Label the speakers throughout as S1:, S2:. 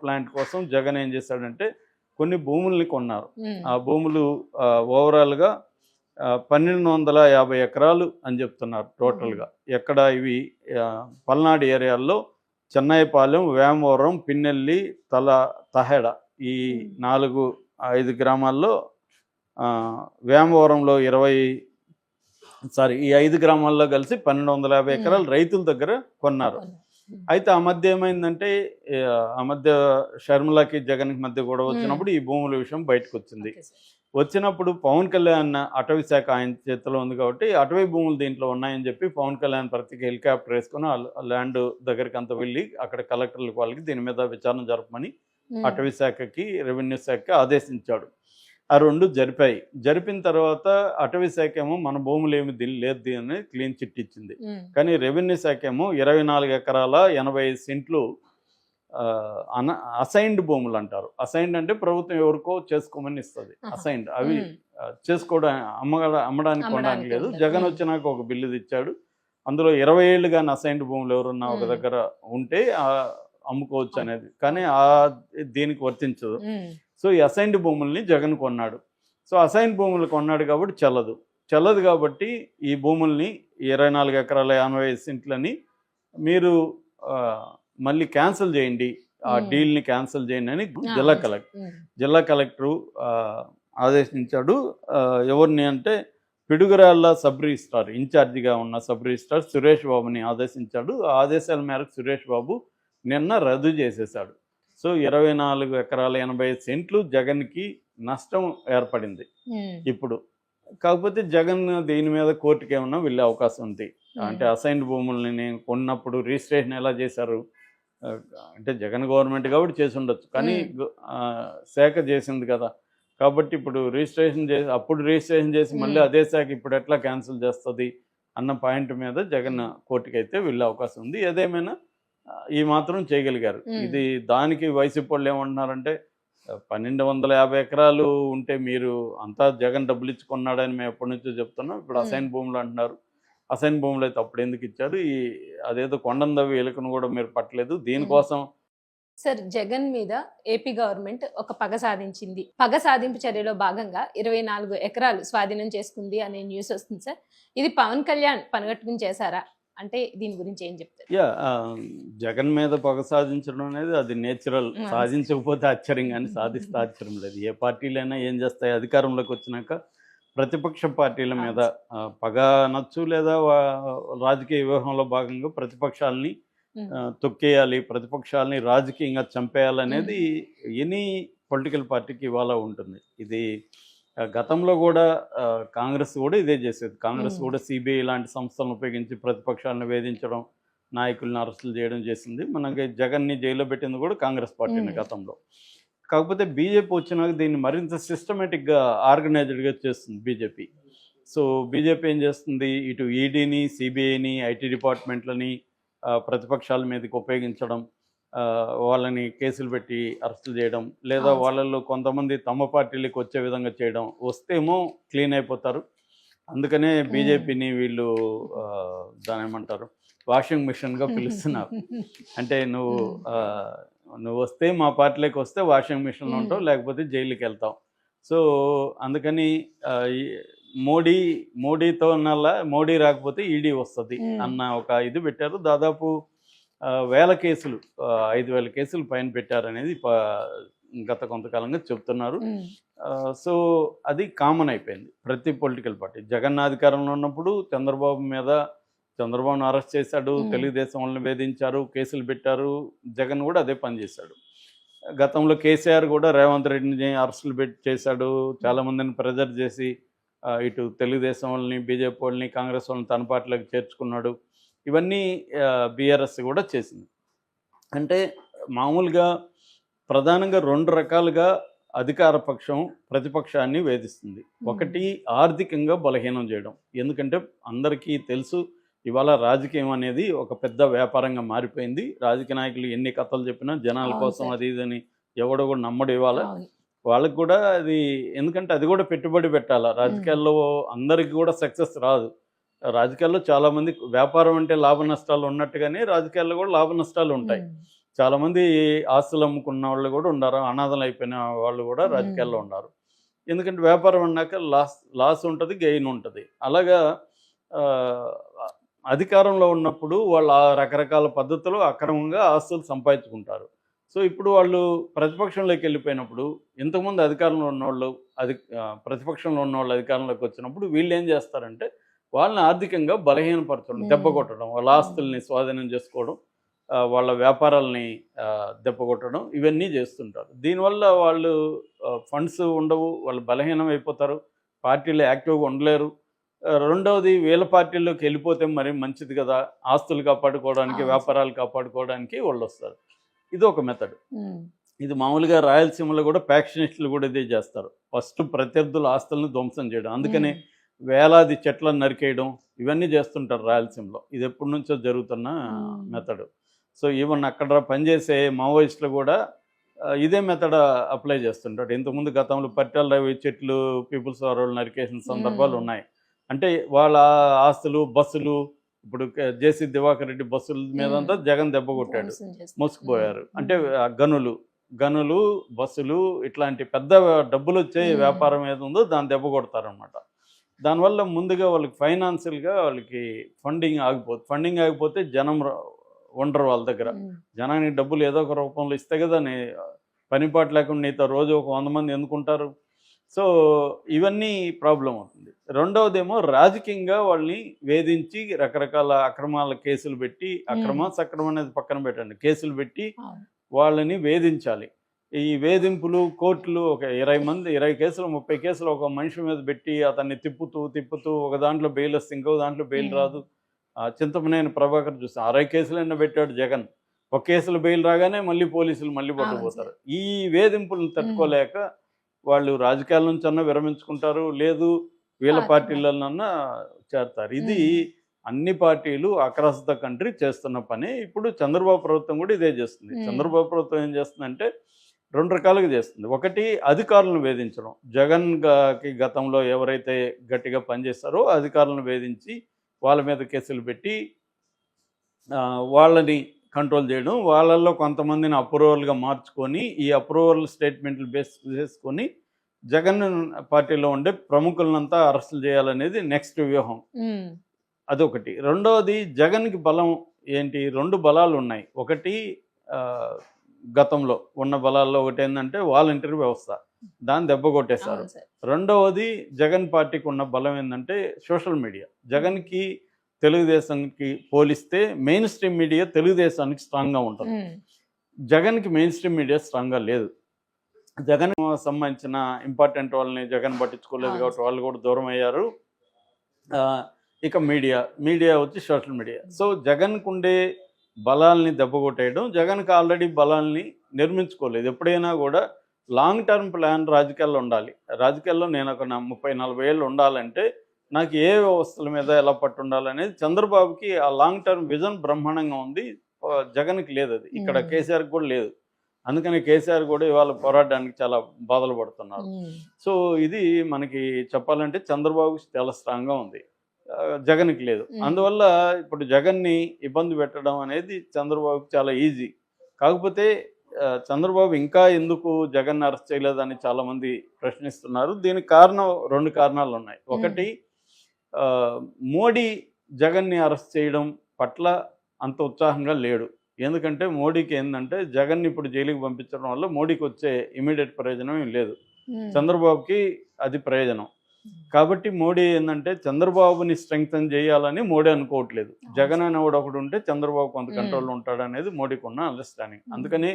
S1: Plant కోసం జగన్ ఏం చేశాడంటే కొన్ని భూముల్ని కొన్నారు. ఆ భూములు ఓవరాల్గా 1250 ఎకరాలు అని చెప్తున్నారు టోటల్గా. ఎక్కడ ఇవి పల్నాడు ఏరియాల్లో చెన్నైపాలెం, వేమవరం, పిన్నెల్లి, తహెడ ఈ 4-5 గ్రామాల్లో, వేమవరంలో ఈ 5 గ్రామాల్లో కలిసి 1250 ఎకరాలు రైతుల దగ్గర కొన్నారు. అయితే ఆ మధ్య ఏమైందంటే ఆ మధ్య షర్మిలకి జగన్కి మధ్య గొడవ వచ్చినప్పుడు ఈ భూముల విషయం బయటకు వచ్చింది. వచ్చినప్పుడు పవన్ కళ్యాణ్ అటవీ శాఖ ఆయన చేతిలో ఉంది కాబట్టి అటవీ భూములు దీంట్లో ఉన్నాయని చెప్పి పవన్ కళ్యాణ్ ప్రతికి హెలికాప్టర్ వేసుకుని ఆ ల్యాండ్ దగ్గరికి అంతా వెళ్ళి అక్కడ కలెక్టర్లకు వాళ్ళకి దీని మీద విచారణ జరపమని అటవీ శాఖకి రెవెన్యూ శాఖకి ఆదేశించాడు. ఆ రెండు జరిపాయి. జరిపిన తర్వాత అటవీ శాఖ ఏమో మన భూములు ఏమి లేదు అని క్లీన్ చిట్ ఇచ్చింది. కానీ రెవెన్యూ శాఖ ఏమో 24 ఎకరాల 85 సెంట్లు అసైన్డ్ భూములు అంటారు. అసైన్డ్ అంటే ప్రభుత్వం ఎవరికో చేసుకోమని ఇస్తుంది. అసైన్డ్ అవి చేసుకోవడం అమ్మడానికి కొనడానికి లేదు. జగన్ వచ్చినాక ఒక బిల్లు తెచ్చాడు. అందులో 20 ఏళ్ళు కానీ అసైన్డ్ భూములు ఎవరున్నా ఒక దగ్గర ఉంటే అమ్ముకోవచ్చు అనేది, కానీ దీనికి వర్తించదు. సో ఈ అసైన్డ్ భూముల్ని జగన్ కొన్నాడు. సో అసైన్డ్ భూములు కొన్నాడు కాబట్టి చెల్లదు కాబట్టి ఈ భూముల్ని 24 ఎకరాల 85 సెంట్లని మీరు మళ్ళీ క్యాన్సిల్ చేయండి, ఆ డీల్ని క్యాన్సిల్ చేయండి అని జిల్లా కలెక్టరు ఆదేశించాడు. ఎవరిని అంటే పిడుగురాళ్ళ సబ్ రిజిస్ట్రార్, ఇన్ఛార్జిగా ఉన్న సబ్ రిజిస్ట్రార్ సురేష్ బాబుని ఆదేశించాడు. ఆ ఆదేశాల మేరకు సురేష్ బాబు నిన్న రద్దు చేసేశాడు. సో 24 ఎకరాల 85 సెంట్లు జగన్కి నష్టం ఏర్పడింది ఇప్పుడు. కాకపోతే జగన్ దీని మీద కోర్టుకి ఏమన్నా వెళ్ళే అవకాశం ఉంది. అంటే అసైన్డ్ భూముల్ని నేను కొన్నప్పుడు రిజిస్ట్రేషన్ ఎలా చేశారు అంటే జగన్ గవర్నమెంట్ కాబట్టి చేసి ఉండొచ్చు, కానీ శాఖ చేసింది కదా. కాబట్టి ఇప్పుడు రిజిస్ట్రేషన్ చేసి మళ్ళీ అదే శాఖ ఇప్పుడు ఎట్లా క్యాన్సిల్ చేస్తుంది అన్న పాయింట్ మీద జగన్ కోర్టుకి అయితే వెళ్ళే అవకాశం ఉంది. ఏదేమైనా ఈ మాత్రం చేయగలిగారు. ఇది దానికి వైసీపీ వాళ్ళు ఏమంటున్నారంటే 1250 ఎకరాలు ఉంటే మీరు అంతా జగన్ డబ్బులు ఇచ్చుకున్నాడని మేము ఎప్పటి నుంచో చెప్తున్నాం. ఇప్పుడు అసైన్ భూములు అంటున్నారు. అసైన్ భూములు అయితే అప్పుడు ఎందుకు ఇచ్చారు? అదేదో కొండందవి ఎలుకను కూడా మీరు పట్టలేదు దీనికోసం.
S2: సార్, జగన్ మీద ఏపీ గవర్నమెంట్ ఒక పగ సాధించింది. పగ సాధింపు చర్యలో భాగంగా 24 ఎకరాలు స్వాధీనం చేసుకుంది అనే న్యూస్ వస్తుంది సార్. ఇది పవన్ కళ్యాణ్ పనిగట్టుకుని చేశారా అంటే దీని గురించి ఏం చెప్తారు?
S1: జగన్ మీద పగ సాధించడం అనేది అది నేచురల్. సాధించకపోతే ఆశ్చర్యం, కానీ సాధిస్తే ఆశ్చర్యం లేదు. ఏ పార్టీలైనా ఏం చేస్తాయి, అధికారంలోకి వచ్చినాక ప్రతిపక్ష పార్టీల మీద పగ నచ్చు లేదా రాజకీయ వ్యూహంలో భాగంగా ప్రతిపక్షాలని తొక్కేయాలి, ప్రతిపక్షాలని రాజకీయంగా చంపేయాలనేది ఎనీ పొలిటికల్ పార్టీకి ఇవాళ ఉంటుంది. ఇది గతంలో కూడా కాంగ్రెస్ కూడా ఇదే చేసేది. కాంగ్రెస్ కూడా సిబిఐ లాంటి సంస్థలను ఉపయోగించి ప్రతిపక్షాలను వేధించడం, నాయకులను అరెస్టులు చేయడం చేసింది. మనకి జగన్ని జైల్లో పెట్టింది కూడా కాంగ్రెస్ పార్టీని గతంలో. కాకపోతే బీజేపీ వచ్చినాక దీన్ని మరింత సిస్టమేటిక్గా ఆర్గనైజ్డ్గా చేస్తుంది బీజేపీ. సో బీజేపీ ఏం చేస్తుంది, ఇటు ఈడీని, సిబిఐని, ఐటీ డిపార్ట్మెంట్లని ప్రతిపక్షాల మీదకి ఉపయోగించడం, వాళ్ళని కేసులు పెట్టి అరెస్టులు చేయడం, లేదా వాళ్ళల్లో కొంతమంది తమ పార్టీలకు వచ్చే విధంగా చేయడం. వస్తేమో క్లీన్ అయిపోతారు. అందుకనే బీజేపీని వీళ్ళు దాని ఏమంటారు, వాషింగ్ మిషన్గా పిలుస్తున్నారు. అంటే నువ్వు వస్తే మా పార్టీలోకి వస్తే వాషింగ్ మిషన్లో ఉంటావు, లేకపోతే జైలుకి వెళ్తావు. సో అందుకని మోడీతో మోడీ రాకపోతే ఈడీ వస్తుంది అన్న ఒక ఇది పెట్టారు. దాదాపు 1000 కేసులు, 5000 కేసులు పైన పెట్టారనేది గత కొంతకాలంగా చెప్తున్నారు. సో అది కామన్ అయిపోయింది ప్రతి పొలిటికల్ పార్టీ. జగన్ అధికారంలో ఉన్నప్పుడు చంద్రబాబును అరెస్ట్ చేశాడు, తెలుగుదేశం వాళ్ళని వేధించారు, కేసులు పెట్టారు. జగన్ కూడా అదే పని చేశాడు. గతంలో కేసీఆర్ కూడా రేవంత్ రెడ్డిని అరెస్టులు చేశాడు, చాలామందిని ప్రెజర్ చేసి ఇటు తెలుగుదేశం వాళ్ళని, బీజేపీ వాళ్ళని, కాంగ్రెస్ వాళ్ళని తన పార్టీలోకి చేర్చుకున్నాడు. ఇవన్నీ బీఆర్ఎస్ కూడా చేసింది. అంటే మామూలుగా ప్రధానంగా 2 రకాలుగా అధికార పక్షం ప్రతిపక్షాన్ని వేధిస్తుంది. ఒకటి ఆర్థికంగా బలహీనం చేయడం. ఎందుకంటే అందరికీ తెలుసు ఇవాళ రాజకీయం అనేది ఒక పెద్ద వ్యాపారంగా మారిపోయింది. రాజకీయ నాయకులు ఎన్ని కథలు చెప్పినా జనాల కోసం అది ఇదని ఎవడో కూడా నమ్మడు. ఇవాళ వాళ్ళకి కూడా అది, ఎందుకంటే అది కూడా పెట్టుబడి పెట్టాలా. రాజకీయాల్లో అందరికీ కూడా సక్సెస్ రాదు. రాజకీయాల్లో చాలామంది వ్యాపారం అంటే లాభ నష్టాలు ఉన్నట్టుగానే రాజకీయాల్లో కూడా లాభ నష్టాలు ఉంటాయి. చాలామంది ఆస్తులు అమ్ముకున్న వాళ్ళు కూడా ఉన్నారు, అనాథలు అయిపోయిన వాళ్ళు కూడా రాజకీయాల్లో ఉన్నారు. ఎందుకంటే వ్యాపారం అన్నాక లాస్ ఉంటుంది, గెయిన్ ఉంటుంది. అలాగా ఆ, అధికారంలో ఉన్నప్పుడు వాళ్ళు ఆ రకరకాల పద్ధతులు అక్రమంగా ఆస్తులు సంపాదించుకుంటారు. సో ఇప్పుడు వాళ్ళు ప్రతిపక్షంలోకి వెళ్ళిపోయినప్పుడు, ఇంతకుముందు అధికారంలో ఉన్నవాళ్ళు ప్రతిపక్షంలో ఉన్నవాళ్ళు అధికారంలోకి వచ్చినప్పుడు వీళ్ళు ఏం చేస్తారంటే వాళ్ళని ఆర్థికంగా బలహీనపరచడం, దెబ్బ కొట్టడం, వాళ్ళ ఆస్తుల్ని స్వాధీనం చేసుకోవడం, వాళ్ళ వ్యాపారాలని దెబ్బ కొట్టడం, ఇవన్నీ చేస్తుంటారు. దీనివల్ల వాళ్ళు ఫండ్స్ ఉండవు, వాళ్ళు బలహీనం అయిపోతారు, పార్టీలో యాక్టివ్గా ఉండలేరు. రెండవది వీళ్ళ పార్టీల్లోకి వెళ్ళిపోతే మరి మంచిది కదా, ఆస్తులు కాపాడుకోవడానికి, వ్యాపారాలు కాపాడుకోవడానికి వాళ్ళు వస్తారు. ఇది ఒక మెథడ్. ఇది మామూలుగా రాయలసీమలో కూడా ఫ్యాక్షనిస్టులు కూడా ఇదే చేస్తారు. ఫస్ట్ ప్రత్యర్థుల ఆస్తులను ధ్వంసం చేయడం, అందుకని వేలాది చెట్లను నరికేయడం, ఇవన్నీ చేస్తుంటారు రాయలసీమలో. ఇది ఎప్పటి నుంచో జరుగుతున్న మెథడ్. సో ఈవెన్ అక్కడ పనిచేసే మావోయిస్టులు కూడా ఇదే మెథడ్ అప్లై చేస్తుంటాడు. ఇంతకుముందు గతంలో పరిటాల రవి చెట్లు పీపుల్స్ వార్ వాళ్ళు నరికేసిన సందర్భాలు ఉన్నాయి. అంటే వాళ్ళ ఆస్తులు, బస్సులు, ఇప్పుడు జేసీ దివాకర్ రెడ్డి బస్సుల మీదంతా జగన్ దెబ్బ కొట్టాడు, మోసుకుపోయారు. అంటే గనులు, బస్సులు, ఇట్లాంటి పెద్ద డబ్బులు వచ్చే వ్యాపారం ఏది ఉందో దాన్ని దెబ్బ కొడతారనమాట. దానివల్ల ముందుగా వాళ్ళకి ఫైనాన్షియల్గా వాళ్ళకి ఫండింగ్ ఆగిపోతే జనం ఉండరు వాళ్ళ దగ్గర. జనానికి డబ్బులు ఏదో ఒక రూపంలో ఇస్తే కదా పనిపాటు లేకుండా నీతో రోజు ఒక 100 మంది ఎందుకుంటారు. సో ఇవన్నీ ప్రాబ్లం అవుతుంది. రెండవదేమో రాజకీయంగా వాళ్ళని వేధించి రకరకాల అక్రమాల కేసులు పెట్టి, సక్రమం అనేది పక్కన పెట్టండి, కేసులు పెట్టి వాళ్ళని వేధించాలి. ఈ వేధింపులు కోర్టులు ఒక 20 కేసులు 30 కేసులు ఒక మనిషి మీద పెట్టి అతన్ని తిప్పుతూ ఒక దాంట్లో బెయిల్ వస్తే ఇంకో దాంట్లో బెయిల్ రాదు. చింతమనేని ప్రభాకర్ చూస్తాం 60 కేసులైనా పెట్టాడు జగన్, ఒక కేసులో బెయిల్ రాగానే మళ్ళీ పోలీసులు మళ్ళీ పట్టుకుపోతారు. ఈ వేధింపులను తట్టుకోలేక వాళ్ళు రాజకీయాల నుంచి అన్నా విరమించుకుంటారు, లేదు వీళ్ళ పార్టీలన్నా చేరతారు. ఇది అన్ని పార్టీలు అక్రాస్ ద కంట్రీ చేస్తున్న పని. ఇప్పుడు చంద్రబాబు ప్రభుత్వం కూడా ఇదే చేస్తుంది. చంద్రబాబు ప్రభుత్వం ఏం చేస్తుందంటే 2 రకాలుగా చేస్తుంది. ఒకటి అధికారులను వేధించడం. జగన్కి గతంలో ఎవరైతే గట్టిగా పనిచేస్తారో అధికారులను వేధించి వాళ్ళ మీద కేసులు పెట్టి వాళ్ళని కంట్రోల్ చేయడం, వాళ్ళల్లో కొంతమందిని అప్రూవల్గా మార్చుకొని ఈ అప్రూవల్ స్టేట్మెంట్లు బేస్ చేసుకొని జగన్ పార్టీలో ఉండే ప్రముఖులనంతా అరెస్టులు చేయాలనేది నెక్స్ట్ వ్యూహం. అదొకటి. రెండవది జగన్కి బలం ఏంటి, 2 బలాలు ఉన్నాయి. ఒకటి గతంలో ఉన్న బలాల్లో ఒకటి ఏంటంటే వాలంటీర్ వ్యవస్థ, దాన్ని దెబ్బ కొట్టేశారు. రెండవది జగన్ పార్టీకి ఉన్న బలం ఏంటంటే సోషల్ మీడియా. జగన్కి తెలుగుదేశానికి పోలిస్తే మెయిన్ స్ట్రీమ్ మీడియా తెలుగుదేశానికి స్ట్రాంగ్గా ఉంటుంది, జగన్కి మెయిన్ స్ట్రీమ్ మీడియా స్ట్రాంగ్గా లేదు. జగన్ సంబంధించిన ఇంపార్టెంట్ వాళ్ళని జగన్ పట్టించుకోలేదు కాబట్టి వాళ్ళు కూడా దూరం అయ్యారు. ఇక మీడియా వచ్చి సోషల్ మీడియా. సో జగన్కు ఉండే బలాల్ని దెబ్బకొట్టేయడం, జగన్కి ఆల్రెడీ బలాల్ని నిర్మించుకోలేదు. ఎప్పుడైనా కూడా లాంగ్ టర్మ్ ప్లాన్ రాజకీయాల్లో ఉండాలి. రాజకీయాల్లో నేను ఒక 30-40 ఏళ్ళు ఉండాలంటే నాకు ఏ వ్యవస్థల మీద ఎలా పట్టు ఉండాలనేది చంద్రబాబుకి ఆ లాంగ్ టర్మ్ విజన్ బ్రహ్మాండంగా ఉంది, జగన్కి లేదు. అది ఇక్కడ కేసీఆర్కి కూడా లేదు. అందుకని కేసీఆర్ కూడా ఇవాళ పోరాడడానికి చాలా బాధలు పడుతున్నారు. సో ఇది మనకి చెప్పాలంటే చంద్రబాబుకి చాలా స్ట్రాంగ్గా ఉంది, జగన్కి లేదు. అందువల్ల ఇప్పుడు జగన్ని ఇబ్బంది పెట్టడం అనేది చంద్రబాబుకి చాలా ఈజీ. కాకపోతే చంద్రబాబు ఇంకా ఎందుకు జగన్ అరెస్ట్ చేయలేదని చాలామంది ప్రశ్నిస్తున్నారు. దీనికి కారణం 2 కారణాలు ఉన్నాయి. ఒకటి, మోడీ జగన్ని అరెస్ట్ చేయడం పట్ల అంత ఉత్సాహంగా లేడు. ఎందుకంటే మోడీకి ఏంటంటే జగన్ని ఇప్పుడు జైలుకి పంపించడం వల్ల మోడీకి వచ్చే ఇమీడియట్ ప్రయోజనం ఏం లేదు, చంద్రబాబుకి అది ప్రయోజనం. కాబట్టి మోడీ ఏంటంటే చంద్రబాబుని స్ట్రెంగ్తన్ చేయాలని మోడీ అనుకోవట్లేదు. జగన్ అనేవాడు ఒకడు ఉంటే చంద్రబాబు కొంత కంట్రోల్లో ఉంటాడు అనేది మోడీకి ఉన్న అండర్స్టాండింగ్. అందుకని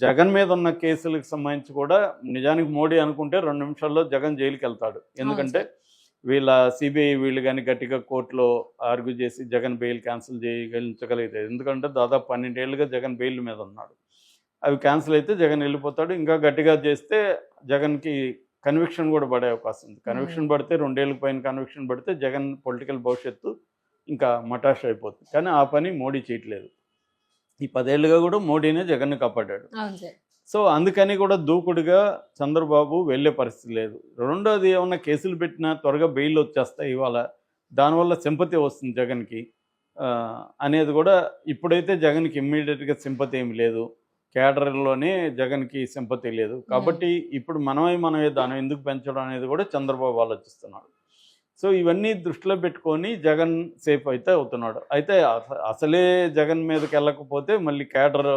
S1: జగన్ మీద ఉన్న కేసులకు సంబంధించి కూడా నిజానికి మోడీ అనుకుంటే 2 నిమిషాల్లో జగన్ జైలుకి వెళ్తాడు. ఎందుకంటే వీళ్ళ సిబిఐ వీళ్ళు కానీ గట్టిగా కోర్టులో ఆర్గ్యూ చేసి జగన్ బెయిల్ క్యాన్సిల్ చేయగలించగలిగితే, ఎందుకంటే దాదాపు 12 ఏళ్ళుగా జగన్ బెయిల్ మీద ఉన్నాడు. అవి క్యాన్సిల్ అయితే జగన్ వెళ్ళిపోతాడు. ఇంకా గట్టిగా చేస్తే జగన్కి కన్విక్షన్ కూడా పడే అవకాశం ఉంది. కన్విక్షన్ పడితే 2 ఏళ్ళ పైన కన్విక్షన్ పడితే జగన్ పొలిటికల్ భవిష్యత్తు ఇంకా మటాష్ అయిపోతుంది. కానీ ఆ పని మోడీ చేయట్లేదు. ఈ 10 ఏళ్ళుగా కూడా మోడీనే జగన్ని కాపాడాడు. సో అందుకని కూడా దూకుడుగా చంద్రబాబు వెళ్ళే పరిస్థితి లేదు. రెండోది, ఏమన్నా కేసులు పెట్టినా త్వరగా బెయిల్ వచ్చేస్తాయి ఇవాళ, దానివల్ల సింపతి వస్తుంది జగన్కి. అనేది కూడా ఇప్పుడైతే జగన్కి ఇమ్మీడియట్గా సింపతి ఏమి లేదు, కేడర్లోనే జగన్కి సింపతి లేదు. కాబట్టి ఇప్పుడు మనమే దాన్ని ఎందుకు పెంచడం అనేది కూడా చంద్రబాబు ఆలోచిస్తున్నాడు. సో ఇవన్నీ దృష్టిలో పెట్టుకొని జగన్ సేఫ్ అయితే అవుతున్నాడు. అయితే అసలే జగన్ మీదకి వెళ్ళకపోతే మళ్ళీ కేడర్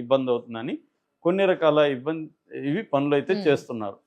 S1: ఇబ్బంది అవుతుందని కొన్ని రకాల పనులు అయితే చేస్తున్నారు.